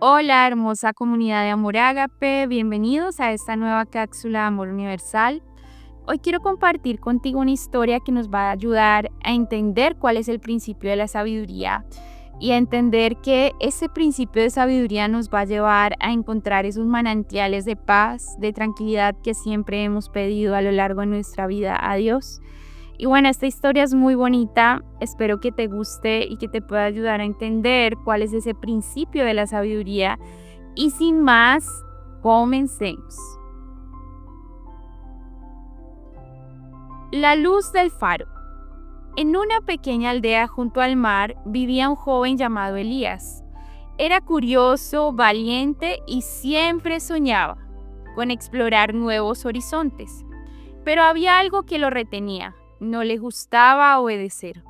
Hola, hermosa comunidad de Amor Ágape, bienvenidos a esta nueva cápsula de Amor Universal. Hoy quiero compartir contigo una historia que nos va a ayudar a entender cuál es el principio de la sabiduría y a entender que ese principio de sabiduría nos va a llevar a encontrar esos manantiales de paz, de tranquilidad que siempre hemos pedido a lo largo de nuestra vida a Dios. Y bueno, esta historia es muy bonita, espero que te guste y que te pueda ayudar a entender cuál es ese principio de la sabiduría. Y sin más, comencemos. La luz del faro. En una pequeña aldea junto al mar vivía un joven llamado Elías. Era curioso, valiente y siempre soñaba con explorar nuevos horizontes. Pero había algo que lo retenía. No le gustaba obedecer.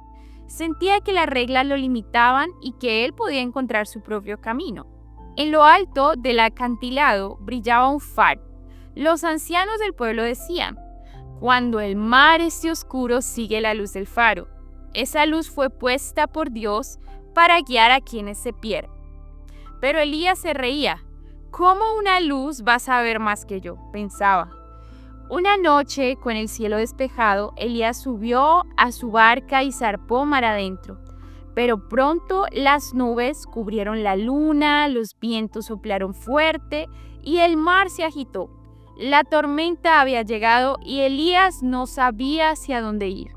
Sentía que las reglas lo limitaban y que él podía encontrar su propio camino. En lo alto del acantilado brillaba un faro. Los ancianos del pueblo decían: cuando el mar esté oscuro, sigue la luz del faro. Esa luz fue puesta por Dios para guiar a quienes se pierden. Pero Elías se reía. ¿Cómo una luz va a saber más que yo?, pensaba. Una noche, con el cielo despejado, Elías subió a su barca y zarpó mar adentro. Pero pronto las nubes cubrieron la luna, los vientos soplaron fuerte y el mar se agitó. La tormenta había llegado y Elías no sabía hacia dónde ir.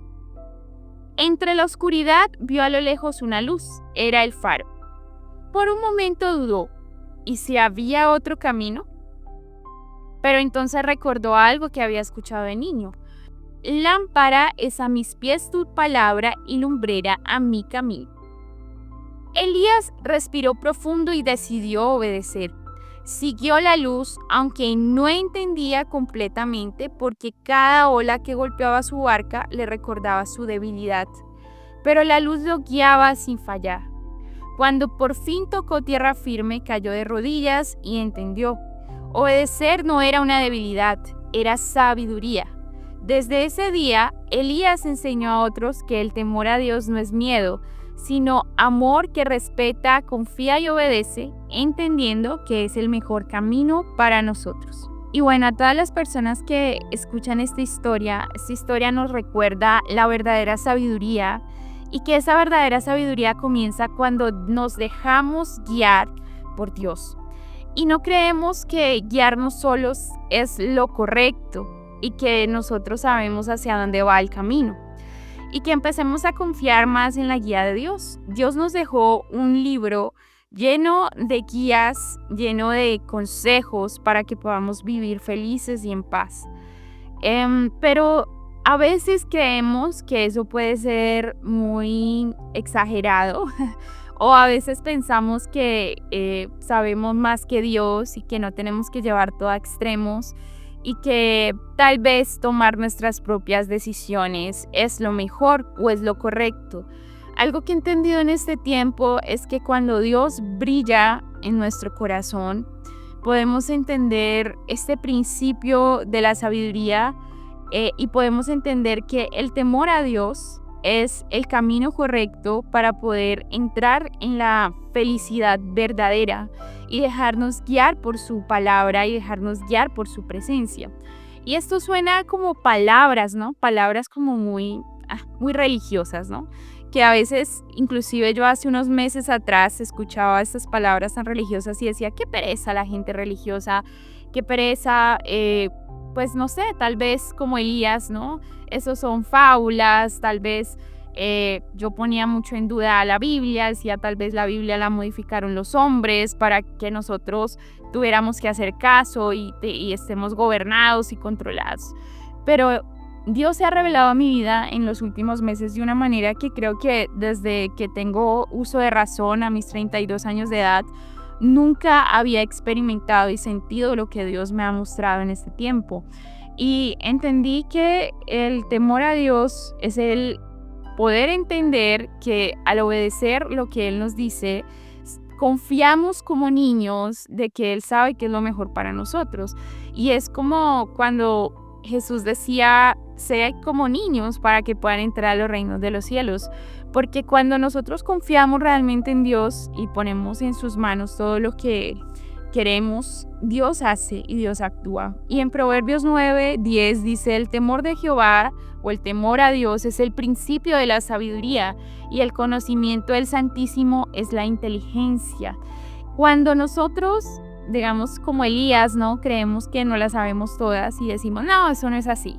Entre la oscuridad vio a lo lejos una luz. Era el faro. Por un momento dudó. ¿Y si había otro camino? Pero entonces recordó algo que había escuchado de niño. Lámpara es a mis pies tu palabra y lumbrera a mi camino. Elías respiró profundo y decidió obedecer. Siguió la luz, aunque no entendía completamente porque cada ola que golpeaba su barca le recordaba su debilidad. Pero la luz lo guiaba sin fallar. Cuando por fin tocó tierra firme, cayó de rodillas y entendió. Obedecer no era una debilidad, era sabiduría. Desde ese día, Elías enseñó a otros que el temor a Dios no es miedo, sino amor que respeta, confía y obedece, entendiendo que es el mejor camino para nosotros. Y bueno, a todas las personas que escuchan esta historia nos recuerda la verdadera sabiduría y que esa verdadera sabiduría comienza cuando nos dejamos guiar por Dios. Y no creemos que guiarnos solos es lo correcto y que nosotros sabemos hacia dónde va el camino. Y que empecemos a confiar más en la guía de Dios. Dios nos dejó un libro lleno de guías, lleno de consejos para que podamos vivir felices y en paz. Pero a veces creemos que eso puede ser muy exagerado. O a veces pensamos que sabemos más que Dios y que no tenemos que llevar todo a extremos y que tal vez tomar nuestras propias decisiones es lo mejor o es lo correcto. Algo que he entendido en este tiempo es que cuando Dios brilla en nuestro corazón, podemos entender este principio de la sabiduría y podemos entender que el temor a Dios es el camino correcto para poder entrar en la felicidad verdadera y dejarnos guiar por su palabra y dejarnos guiar por su presencia. Y esto suena como palabras, ¿no? Palabras como muy religiosas, ¿no? Que a veces, inclusive yo hace unos meses atrás escuchaba estas palabras tan religiosas y decía: qué pereza la gente religiosa, qué pereza, pues no sé, tal vez como Elías, ¿no? Esos son fábulas, tal vez yo ponía mucho en duda a la Biblia, decía tal vez la Biblia la modificaron los hombres para que nosotros tuviéramos que hacer caso y estemos gobernados y controlados. Pero Dios se ha revelado a mi vida en los últimos meses de una manera que creo que desde que tengo uso de razón a mis 32 años de edad, nunca había experimentado y sentido lo que Dios me ha mostrado en este tiempo. Y entendí que el temor a Dios es el poder entender que al obedecer lo que Él nos dice, confiamos como niños de que Él sabe qué es lo mejor para nosotros. Y es como cuando Jesús decía: sean como niños para que puedan entrar a los reinos de los cielos. porque cuando nosotros confiamos realmente en Dios y ponemos en sus manos todo lo que queremos, Dios hace y Dios actúa. Y en Proverbios 9:10 dice: el temor de Jehová o el temor a Dios es el principio de la sabiduría, y el conocimiento del Santísimo es la inteligencia. Cuando nosotros, digamos como Elías, ¿no? Creemos que no las sabemos todas y decimos: no, eso no es así.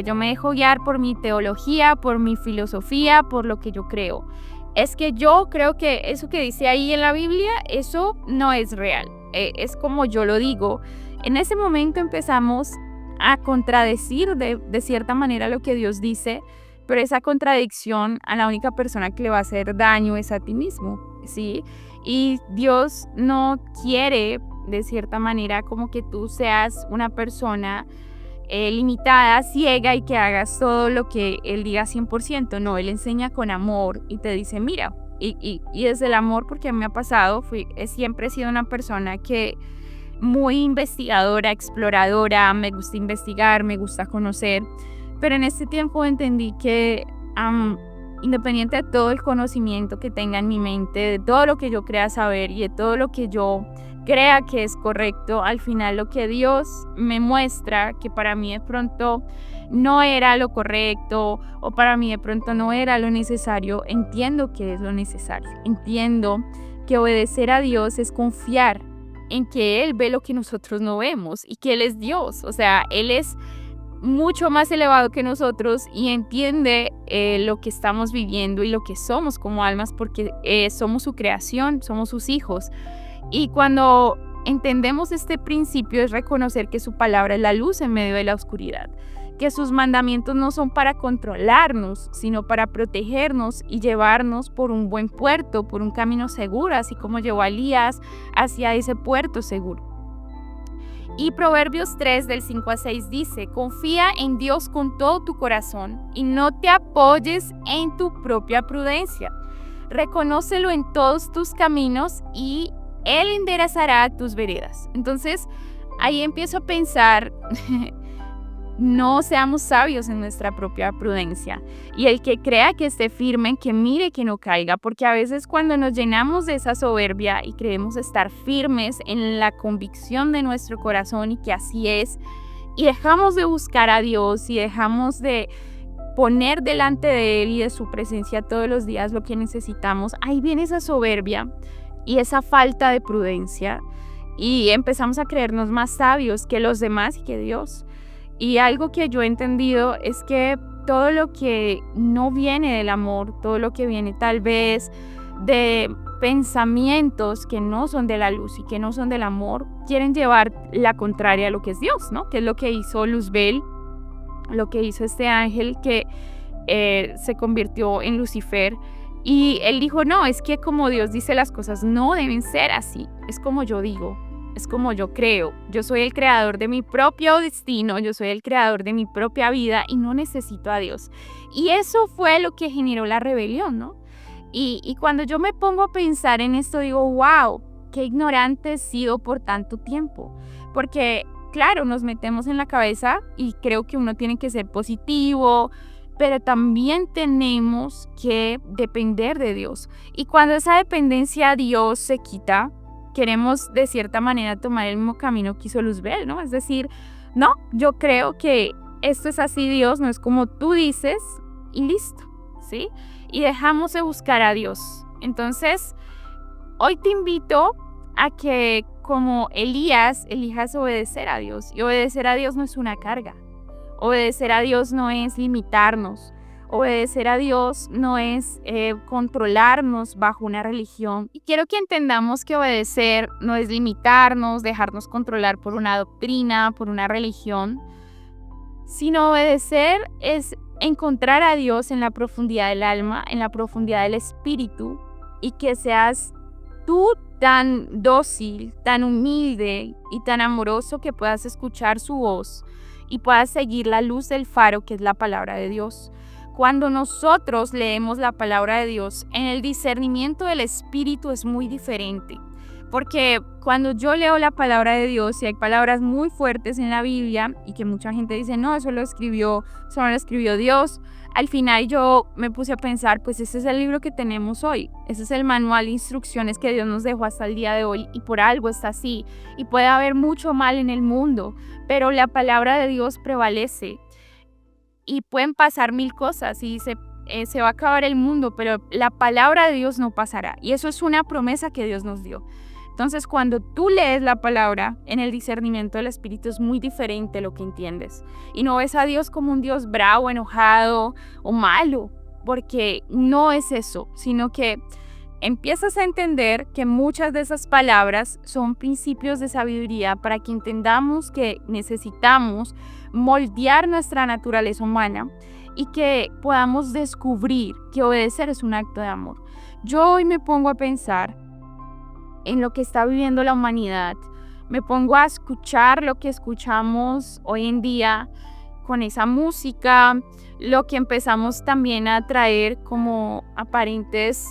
Yo me dejo guiar por mi teología, por mi filosofía, por lo que yo creo. Es que yo creo que eso que dice ahí en la Biblia, eso no es real. Es como yo lo digo. En ese momento empezamos a contradecir de cierta manera lo que Dios dice, pero esa contradicción a la única persona que le va a hacer daño es a ti mismo, ¿sí? Y Dios no quiere, de cierta manera, como que tú seas una persona limitada, ciega, y que hagas todo lo que Él diga 100%. No, Él enseña con amor y te dice: mira, y desde el amor, porque a mí me ha pasado, siempre he sido una persona que muy investigadora, exploradora, me gusta investigar, me gusta conocer, pero en este tiempo entendí que independiente de todo el conocimiento que tenga en mi mente, de todo lo que yo crea saber y de todo lo que yo crea que es correcto, al final lo que Dios me muestra que para mí de pronto no era lo correcto, o para mí de pronto no era lo necesario, entiendo que es lo necesario. Entiendo que obedecer a Dios es confiar en que Él ve lo que nosotros no vemos y que Él es Dios. O sea, Él es mucho más elevado que nosotros y entiende lo que estamos viviendo y lo que somos como almas, porque somos su creación, somos sus hijos. Y cuando entendemos este principio, es reconocer que su palabra es la luz en medio de la oscuridad, que sus mandamientos no son para controlarnos, sino para protegernos y llevarnos por un buen puerto, por un camino seguro, así como llevó a Elías hacia ese puerto seguro. Y Proverbios 3, del 5-6 dice: confía en Dios con todo tu corazón y no te apoyes en tu propia prudencia. Reconócelo en todos tus caminos y Él enderezará tus veredas. Entonces, ahí empiezo a pensar, no seamos sabios en nuestra propia prudencia. Y el que crea que esté firme, que mire que no caiga, porque a veces cuando nos llenamos de esa soberbia y creemos estar firmes en la convicción de nuestro corazón y que así es, y dejamos de buscar a Dios y dejamos de poner delante de Él y de su presencia todos los días lo que necesitamos, ahí viene esa soberbia y esa falta de prudencia, y empezamos a creernos más sabios que los demás y que Dios. Y algo que yo he entendido es que todo lo que no viene del amor, todo lo que viene tal vez de pensamientos que no son de la luz y que no son del amor, quieren llevar la contraria a lo que es Dios, ¿no? Que es lo que hizo Luzbel, lo que hizo este ángel que se convirtió en Lucifer. Y él dijo: no, es que como Dios dice las cosas no deben ser así, es como yo digo, es como yo creo, yo soy el creador de mi propio destino, yo soy el creador de mi propia vida y no necesito a Dios. Y eso fue lo que generó la rebelión, ¿no? Y cuando yo me pongo a pensar en esto, digo: wow, qué ignorante he sido por tanto tiempo, porque claro, nos metemos en la cabeza y creo que uno tiene que ser positivo, pero también tenemos que depender de Dios. Y cuando esa dependencia a Dios se quita, queremos de cierta manera tomar el mismo camino que hizo Luzbel, ¿no? Es decir, no, yo creo que esto es así, Dios, no es como tú dices, y listo, ¿sí? Y dejamos de buscar a Dios. Entonces, hoy te invito a que, como Elías, elijas obedecer a Dios. Y obedecer a Dios no es una carga. Obedecer a Dios no es limitarnos. Obedecer a Dios no es controlarnos bajo una religión. Y quiero que entendamos que obedecer no es limitarnos, dejarnos controlar por una doctrina, por una religión, sino obedecer es encontrar a Dios en la profundidad del alma, en la profundidad del espíritu, y que seas tú tan dócil, tan humilde y tan amoroso que puedas escuchar su voz y puedas seguir la luz del faro que es la palabra de Dios. Cuando nosotros leemos la palabra de Dios, en el discernimiento del espíritu es muy diferente. Porque cuando yo leo la palabra de Dios y hay palabras muy fuertes en la Biblia y que mucha gente dice: no, eso no lo escribió Dios, Al final yo me puse a pensar, pues ese es el libro que tenemos hoy, ese es el manual de instrucciones que Dios nos dejó hasta el día de hoy y por algo está así. Y puede haber mucho mal en el mundo, pero la palabra de Dios prevalece y pueden pasar mil cosas y se va a acabar el mundo, pero la palabra de Dios no pasará y eso es una promesa que Dios nos dio. Entonces, cuando tú lees la palabra en el discernimiento del Espíritu es muy diferente lo que entiendes. Y no ves a Dios como un Dios bravo, enojado o malo, porque no es eso, sino que empiezas a entender que muchas de esas palabras son principios de sabiduría para que entendamos que necesitamos moldear nuestra naturaleza humana y que podamos descubrir que obedecer es un acto de amor. Yo hoy me pongo a pensar en lo que está viviendo la humanidad. Me pongo a escuchar lo que escuchamos hoy en día con esa música, lo que empezamos también a traer como aparentes,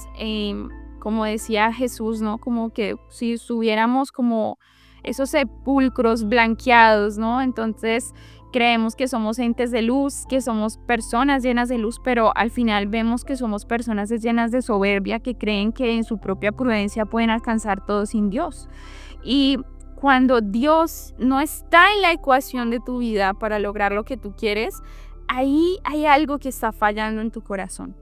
como decía Jesús, ¿no? Como que si estuviéramos como esos sepulcros blanqueados, ¿no? Entonces creemos que somos entes de luz, que somos personas llenas de luz, pero al final vemos que somos personas llenas de soberbia que creen que en su propia prudencia pueden alcanzar todo sin Dios. Y cuando Dios no está en la ecuación de tu vida para lograr lo que tú quieres, ahí hay algo que está fallando en tu corazón.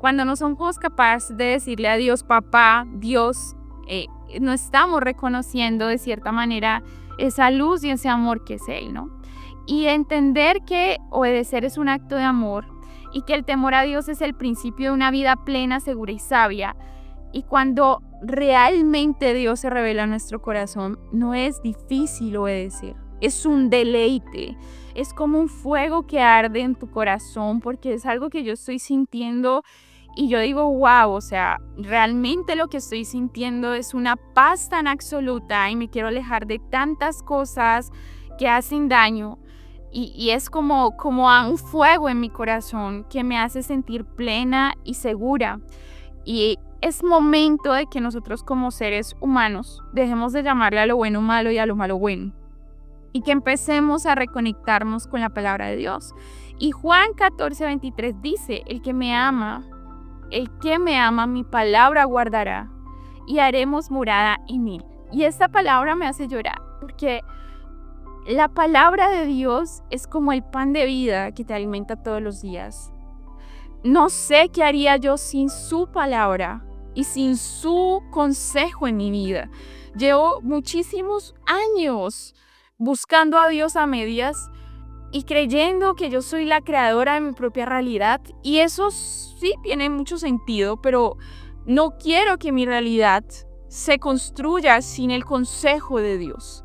Cuando no somos capaces de decirle a Dios, papá, Dios, no estamos reconociendo de cierta manera esa luz y ese amor que es Él, ¿no? Y entender que obedecer es un acto de amor y que el temor a Dios es el principio de una vida plena, segura y sabia. Y cuando realmente Dios se revela en nuestro corazón, no es difícil obedecer, es un deleite, es como un fuego que arde en tu corazón porque es algo que yo estoy sintiendo y yo digo, wow, o sea, realmente lo que estoy sintiendo es una paz tan absoluta y me quiero alejar de tantas cosas que hacen daño. Y es como un fuego en mi corazón que me hace sentir plena y segura. Y es momento de que nosotros como seres humanos dejemos de llamarle a lo bueno malo y a lo malo bueno. Y que empecemos a reconectarnos con la palabra de Dios. Y Juan 14:23 dice, el que me ama, mi palabra guardará y haremos morada en él. Y esta palabra me hace llorar porque la palabra de Dios es como el pan de vida que te alimenta todos los días. No sé qué haría yo sin su palabra y sin su consejo en mi vida. Llevo muchísimos años buscando a Dios a medias y creyendo que yo soy la creadora de mi propia realidad. Y eso sí tiene mucho sentido, pero no quiero que mi realidad se construya sin el consejo de Dios.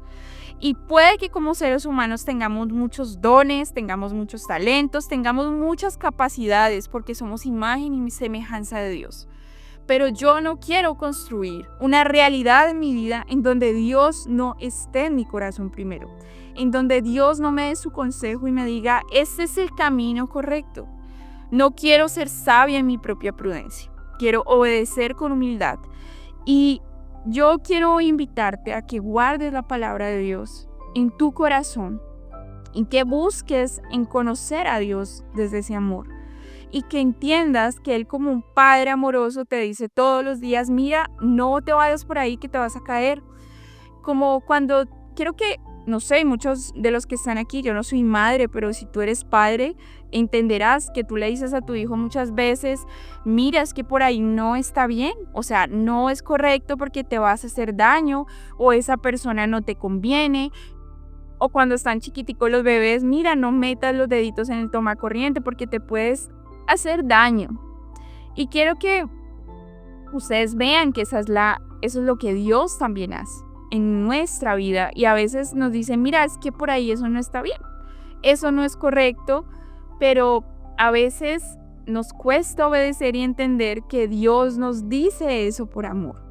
Y puede que como seres humanos tengamos muchos dones, tengamos muchos talentos, tengamos muchas capacidades porque somos imagen y semejanza de Dios. Pero yo no quiero construir una realidad en mi vida en donde Dios no esté en mi corazón primero, en donde Dios no me dé su consejo y me diga, este es el camino correcto. No quiero ser sabia en mi propia prudencia, quiero obedecer con humildad. Y yo quiero invitarte a que guardes la palabra de Dios en tu corazón y que busques en conocer a Dios desde ese amor y que entiendas que Él como un padre amoroso te dice todos los días, mira, no te vayas por ahí que te vas a caer. Como cuando, quiero que, no sé, muchos de los que están aquí, yo no soy madre, pero si tú eres padre, entenderás que tú le dices a tu hijo muchas veces, mira, es que por ahí no está bien, o sea, no es correcto porque te vas a hacer daño o esa persona no te conviene. O cuando están chiquiticos los bebés, mira, no metas los deditos en el tomacorriente porque te puedes hacer daño. Y quiero que ustedes vean que eso es lo que Dios también hace en nuestra vida. Y a veces nos dicen, mira, es que por ahí eso no está bien, eso no es correcto, pero a veces nos cuesta obedecer y entender que Dios nos dice eso por amor.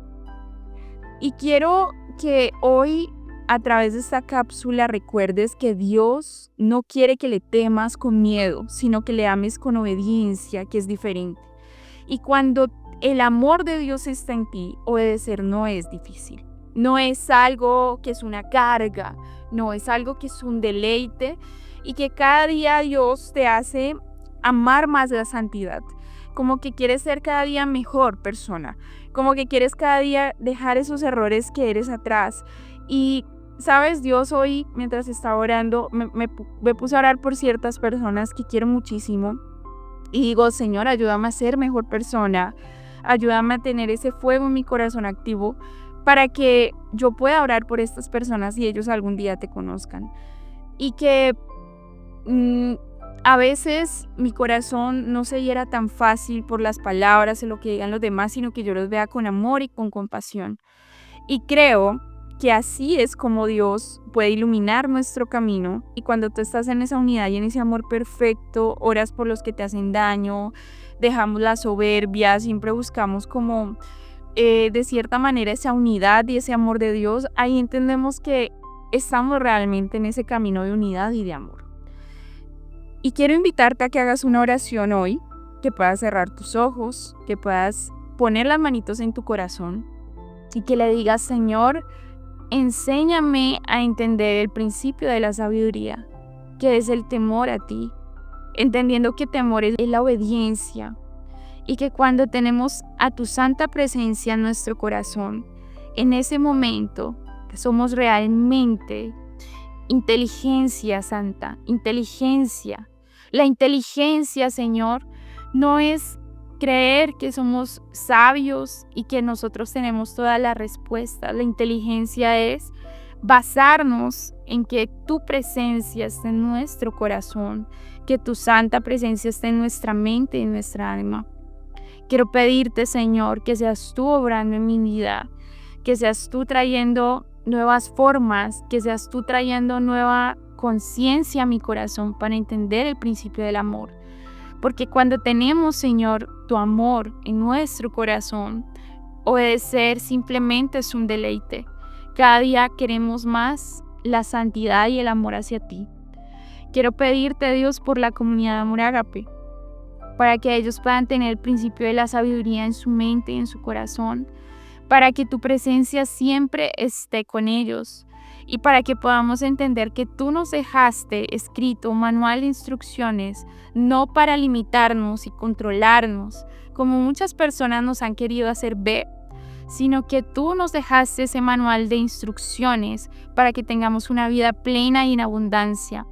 Y quiero que hoy, a través de esta cápsula, recuerdes que Dios no quiere que le temas con miedo, sino que le ames con obediencia, que es diferente. Y cuando el amor de Dios está en ti, obedecer no es difícil. No es algo que es una carga, no es algo que es un deleite y que cada día Dios te hace amar más la santidad, como que quieres ser cada día mejor persona, como que quieres cada día dejar esos errores que eres atrás. Y sabes, Dios hoy, mientras estaba orando, me puse a orar por ciertas personas que quiero muchísimo y digo, Señor, ayúdame a ser mejor persona, ayúdame a tener ese fuego en mi corazón activo para que yo pueda orar por estas personas y ellos algún día te conozcan. Y que a veces mi corazón no se hiera tan fácil por las palabras o lo que digan los demás, sino que yo los vea con amor y con compasión. Y creo que así es como Dios puede iluminar nuestro camino. Y cuando tú estás en esa unidad y en ese amor perfecto, oras por los que te hacen daño, dejamos la soberbia, siempre buscamos como de cierta manera esa unidad y ese amor de Dios, ahí entendemos que estamos realmente en ese camino de unidad y de amor. Y quiero invitarte a que hagas una oración hoy, que puedas cerrar tus ojos, que puedas poner las manitos en tu corazón y que le digas, Señor, enséñame a entender el principio de la sabiduría, que es el temor a ti, entendiendo que temor es la obediencia y que cuando tenemos a tu santa presencia en nuestro corazón, en ese momento somos realmente inteligencia santa, inteligencia. La inteligencia, Señor, no es creer que somos sabios y que nosotros tenemos todas las respuestas. La inteligencia es basarnos en que tu presencia esté en nuestro corazón, que tu santa presencia esté en nuestra mente y en nuestra alma. Quiero pedirte, Señor, que seas tú obrando en mi vida, que seas tú trayendo nuevas formas, que seas tú trayendo nueva conciencia a mi corazón para entender el principio del amor. Porque cuando tenemos, Señor, tu amor en nuestro corazón, obedecer simplemente es un deleite. Cada día queremos más la santidad y el amor hacia ti. Quiero pedirte, Dios, por la comunidad de Amor Ágape, para que ellos puedan tener el principio de la sabiduría en su mente y en su corazón, para que tu presencia siempre esté con ellos y para que podamos entender que tú nos dejaste escrito un manual de instrucciones, no para limitarnos y controlarnos, como muchas personas nos han querido hacer ver, sino que tú nos dejaste ese manual de instrucciones para que tengamos una vida plena y en abundancia.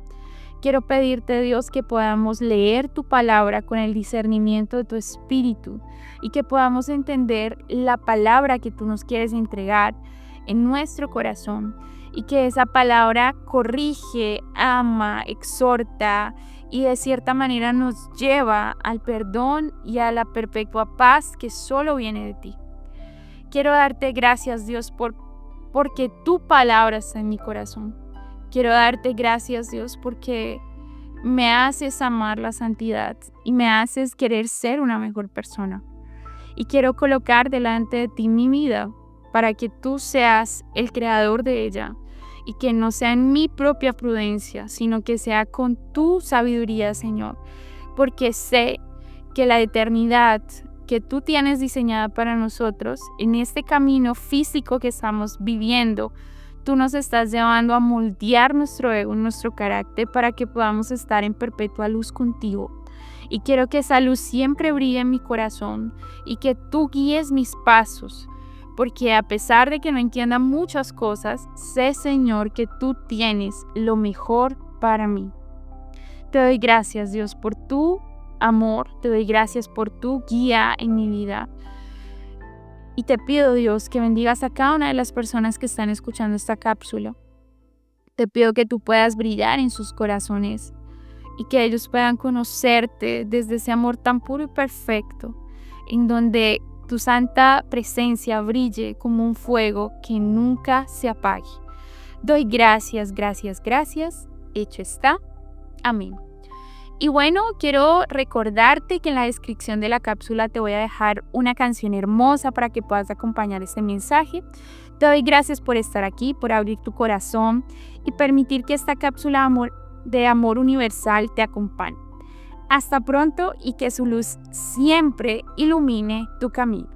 Quiero pedirte, Dios, que podamos leer tu palabra con el discernimiento de tu espíritu y que podamos entender la palabra que tú nos quieres entregar en nuestro corazón y que esa palabra corrige, ama, exhorta y de cierta manera nos lleva al perdón y a la perpetua paz que solo viene de ti. Quiero darte gracias, Dios, porque tu palabra está en mi corazón. Quiero darte gracias, Dios, porque me haces amar la santidad y me haces querer ser una mejor persona. Y quiero colocar delante de ti mi vida para que tú seas el creador de ella y que no sea en mi propia prudencia, sino que sea con tu sabiduría, Señor. Porque sé que la eternidad que tú tienes diseñada para nosotros en este camino físico que estamos viviendo, tú nos estás llevando a moldear nuestro ego, nuestro carácter, para que podamos estar en perpetua luz contigo. Y quiero que esa luz siempre brille en mi corazón y que tú guíes mis pasos, porque a pesar de que no entienda muchas cosas, sé, Señor, que tú tienes lo mejor para mí. Te doy gracias, Dios, por tu amor, te doy gracias por tu guía en mi vida. Y te pido, Dios, que bendigas a cada una de las personas que están escuchando esta cápsula. Te pido que tú puedas brillar en sus corazones y que ellos puedan conocerte desde ese amor tan puro y perfecto, en donde tu santa presencia brille como un fuego que nunca se apague. Doy gracias, gracias, gracias. Hecho está. Amén. Y bueno, quiero recordarte que en la descripción de la cápsula te voy a dejar una canción hermosa para que puedas acompañar este mensaje. Te doy gracias por estar aquí, por abrir tu corazón y permitir que esta cápsula de amor universal te acompañe. Hasta pronto y que su luz siempre ilumine tu camino.